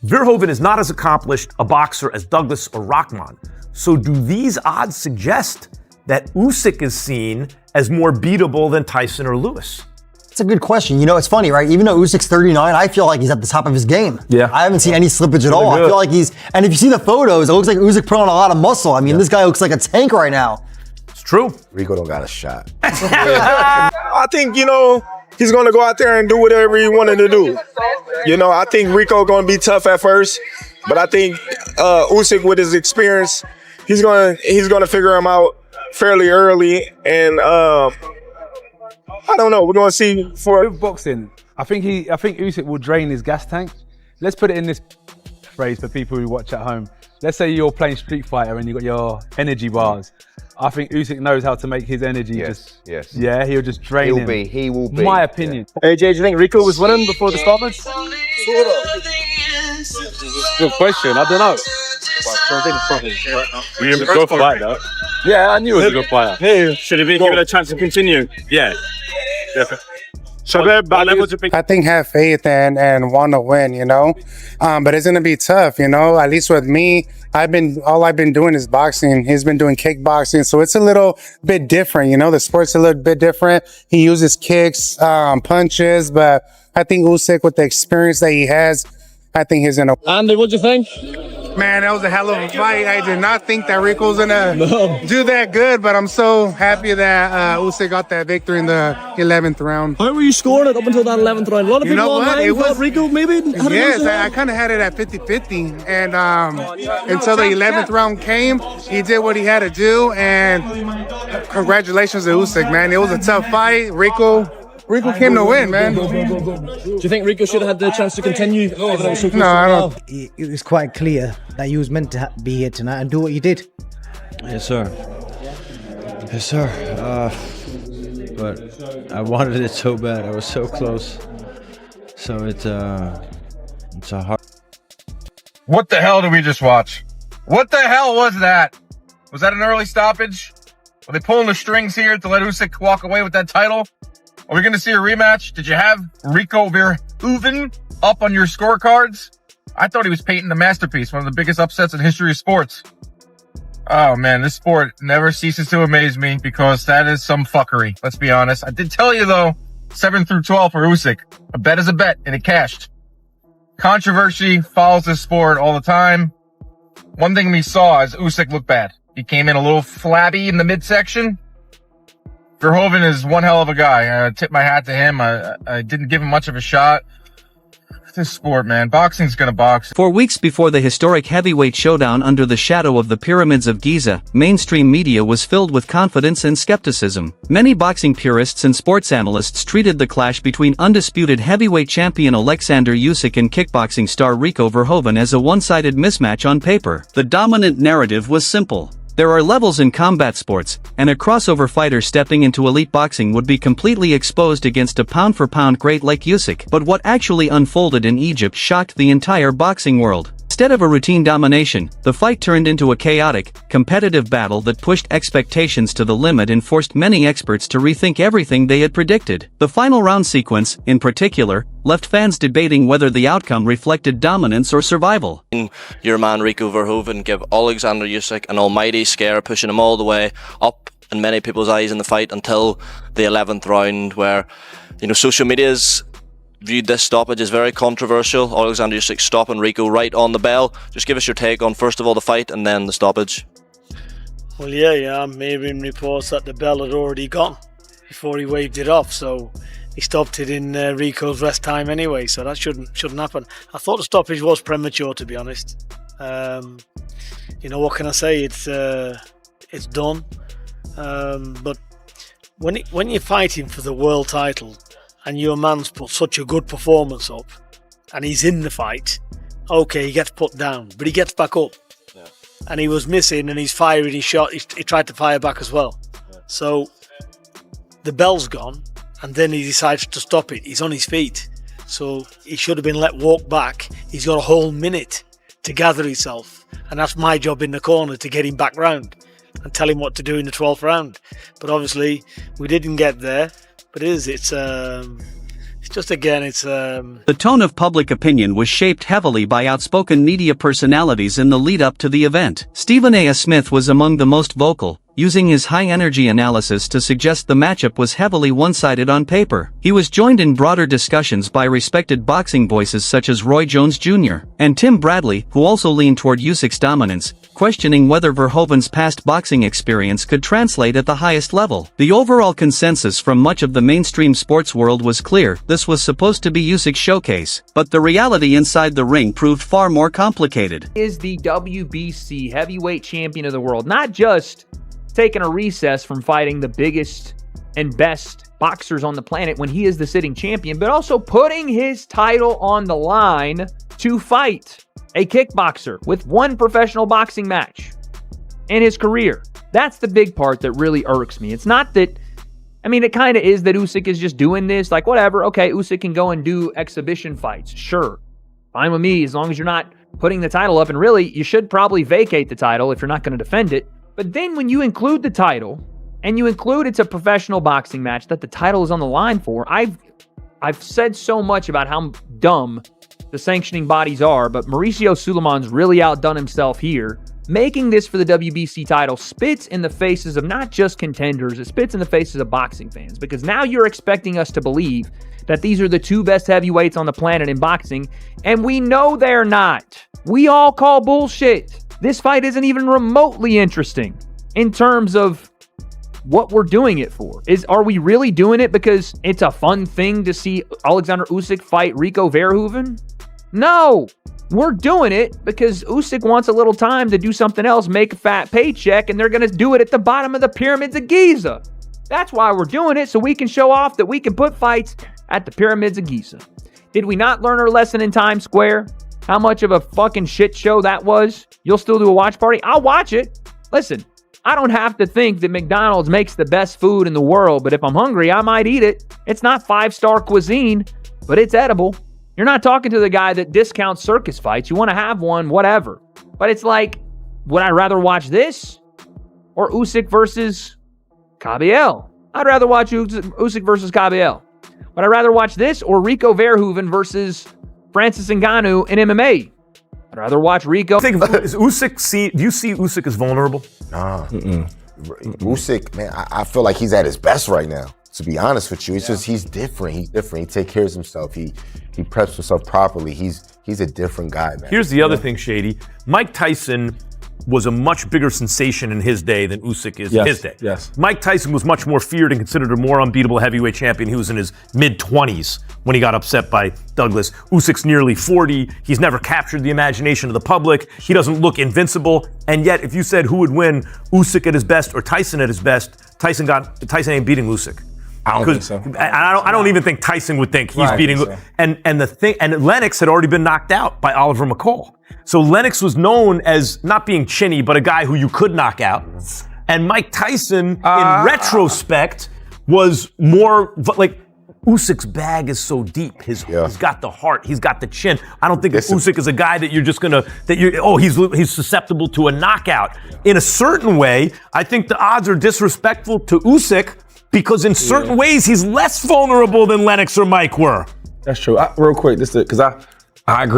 Verhoeven is not as accomplished a boxer as Douglas or Rahman. So do these odds suggest that Usyk is seen as more beatable than Tyson or Lewis? It's a good question. You know, it's funny, right? Even though Usyk's 39, I feel like he's at the top of his game. Yeah. I haven't seen any slippage at all. I feel like and if you see the photos, it looks like Usyk put on a lot of muscle. I mean, this guy looks like a tank right now. It's true. Rico don't got a shot. I think, he's going to go out there and do whatever he wanted to do. I think Rico going to be tough at first, but I think Usyk with his experience, he's going to figure him out fairly early, and I don't know. We're going to see for boxing. I think Usyk will drain his gas tank. Let's put it in this phrase for people who watch at home. Let's say you're playing Street Fighter and you've got your energy bars. I think Usyk knows how to make his energy Yeah, he'll just drain him. He will be. My opinion. Yeah. AJ, do you think Rico was winning before the stoppage? Good question. I don't know. We a good fighter. Yeah, I knew he was a good fighter. Hey, should he be given a chance to continue? Yeah. I think have faith and want to win, but it's gonna be tough, At least with me, all I've been doing is boxing. He's been doing kickboxing, so it's a little bit different, The sport's a little bit different. He uses kicks, punches, but I think Usyk, with the experience that he has, I think he's gonna. Andy, what'd you think? Man, that was a hell of a fight. I did not think that Rico's gonna do that good, but I'm so happy that Usyk got that victory in the 11th round. How were you scoring it up until that 11th round? A lot of people online thought Rico maybe had Yes, I kind of had it at 50-50, and until the 11th round came, he did what he had to do, and congratulations to Usyk, man. It was a tough fight. Rico came to win, man. Do you think Rico should have had the chance to continue? No, I don't. It was quite clear that you was meant to be here tonight and do what you did. Yes, sir. Yes, sir. But I wanted it so bad. I was so close. So it's a hard. What the hell did we just watch? What the hell was that? Was that an early stoppage? Are they pulling the strings here to let Usyk walk away with that title? Are we going to see a rematch? Did you have Rico Verhoeven up on your scorecards? I thought he was painting a masterpiece, one of the biggest upsets in history of sports. Oh man, this sport never ceases to amaze me because that is some fuckery. Let's be honest. I did tell you though, 7 through 12 for Usyk. A bet is a bet and it cashed. Controversy follows this sport all the time. One thing we saw is Usyk looked bad. He came in a little flabby in the midsection. Verhoeven is one hell of a guy. I tip my hat to him. I didn't give him much of a shot. This sport, man. Boxing's gonna box. 4 weeks before the historic heavyweight showdown under the shadow of the pyramids of Giza, mainstream media was filled with confidence and skepticism. Many boxing purists and sports analysts treated the clash between undisputed heavyweight champion Oleksandr Usyk and kickboxing star Rico Verhoeven as a one-sided mismatch on paper. The dominant narrative was simple. There are levels in combat sports, and a crossover fighter stepping into elite boxing would be completely exposed against a pound-for-pound great like Usyk. But what actually unfolded in Egypt shocked the entire boxing world. Instead of a routine domination, the fight turned into a chaotic, competitive battle that pushed expectations to the limit and forced many experts to rethink everything they had predicted. The final round sequence, in particular, left fans debating whether the outcome reflected dominance or survival. Your man Rico Verhoeven give Oleksandr Usyk an almighty scare, pushing him all the way up in many people's eyes in the fight until the 11th round, where, social media's viewed this stoppage as very controversial. Oleksandr Usyk stopping Rico right on the bell. Just give us your take on, first of all, the fight and then the stoppage. Well, yeah, I'm hearing reports that the bell had already gone before he waved it off, so he stopped it in Rico's rest time anyway, so that shouldn't happen. I thought the stoppage was premature, to be honest. What can I say? It's done. But when you're fighting for the world title, and your man's put such a good performance up, and he's in the fight, okay, he gets put down, but he gets back up. Yeah. And he was missing, and he's firing his shot. He tried to fire back as well. Yeah. So the bell's gone, and then he decides to stop it. He's on his feet, so he should have been let walk back. He's got a whole minute to gather himself, and that's my job in the corner, to get him back round and tell him what to do in the 12th round. But obviously, we didn't get there. But it's It's just, again, it's... The tone of public opinion was shaped heavily by outspoken media personalities in the lead-up to the event. Stephen A. Smith was among the most vocal, using his high-energy analysis to suggest the matchup was heavily one-sided on paper. He was joined in broader discussions by respected boxing voices such as Roy Jones Jr. and Tim Bradley, who also leaned toward Usyk's dominance, questioning whether Verhoeven's past boxing experience could translate at the highest level. The overall consensus from much of the mainstream sports world was clear: this was supposed to be Usyk's showcase, but the reality inside the ring proved far more complicated. Is the WBC heavyweight champion of the world, not just taking a recess from fighting the biggest and best boxers on the planet when he is the sitting champion, but also putting his title on the line to fight a kickboxer with one professional boxing match in his career. That's the big part that really irks me. It's not that, I mean, it kind of is that Usyk is just doing this, like, whatever, okay, Usyk can go and do exhibition fights, sure, fine with me, as long as you're not putting the title up, and really, you should probably vacate the title if you're not going to defend it. But then when you include the title, and you include it's a professional boxing match that the title is on the line for, I've said so much about how dumb the sanctioning bodies are, but Mauricio Sulaiman's really outdone himself here. Making this for the WBC title spits in the faces of not just contenders, it spits in the faces of boxing fans, because now you're expecting us to believe that these are the two best heavyweights on the planet in boxing, and we know they're not. We all call bullshit. This fight isn't even remotely interesting in terms of what we're doing it for. Are we really doing it because it's a fun thing to see Oleksandr Usyk fight Rico Verhoeven? No, we're doing it because Usyk wants a little time to do something else, make a fat paycheck, and they're going to do it at the bottom of the pyramids of Giza. That's why we're doing it, so we can show off that we can put fights at the pyramids of Giza. Did we not learn our lesson in Times Square? How much of a fucking shit show that was? You'll still do a watch party? I'll watch it. Listen, I don't have to think that McDonald's makes the best food in the world, but if I'm hungry, I might eat it. It's not 5-star cuisine, but it's edible. You're not talking to the guy that discounts circus fights. You want to have one, whatever. But it's like, would I rather watch this or Usyk versus Kabiel? I'd rather watch Usyk versus Kabiel. Would I rather watch this or Rico Verhoeven versus Francis Ngannou in MMA? I'd rather watch Rico. Do you see Usyk as vulnerable? Nah. Usyk, man, I feel like he's at his best right now. To be honest with you, it's just he's different. He's different. He takes care of himself. He preps himself properly. He's a different guy, man. Here's the other thing, Shady. Mike Tyson was a much bigger sensation in his day than Usyk is in his day. Yes. Mike Tyson was much more feared and considered a more unbeatable heavyweight champion. He was in his mid-20s when he got upset by Douglas. Usyk's nearly 40. He's never captured the imagination of the public. He doesn't look invincible. And yet, if you said who would win, Usyk at his best or Tyson at his best, Tyson ain't beating Usyk. I don't think so. I don't even think Tyson would think he's beating. So. And Lennox had already been knocked out by Oliver McCall. So Lennox was known as not being chinny, but a guy who you could knock out. And Mike Tyson, in retrospect, was more like Usyk's bag is so deep. He's got the heart. He's got the chin. I don't think Usyk is a guy that you're just gonna he's susceptible to a knockout. In a certain way, I think the odds are disrespectful to Usyk because in certain ways he's less vulnerable than Lennox or Mike were. That's true. Real quick, because I agree.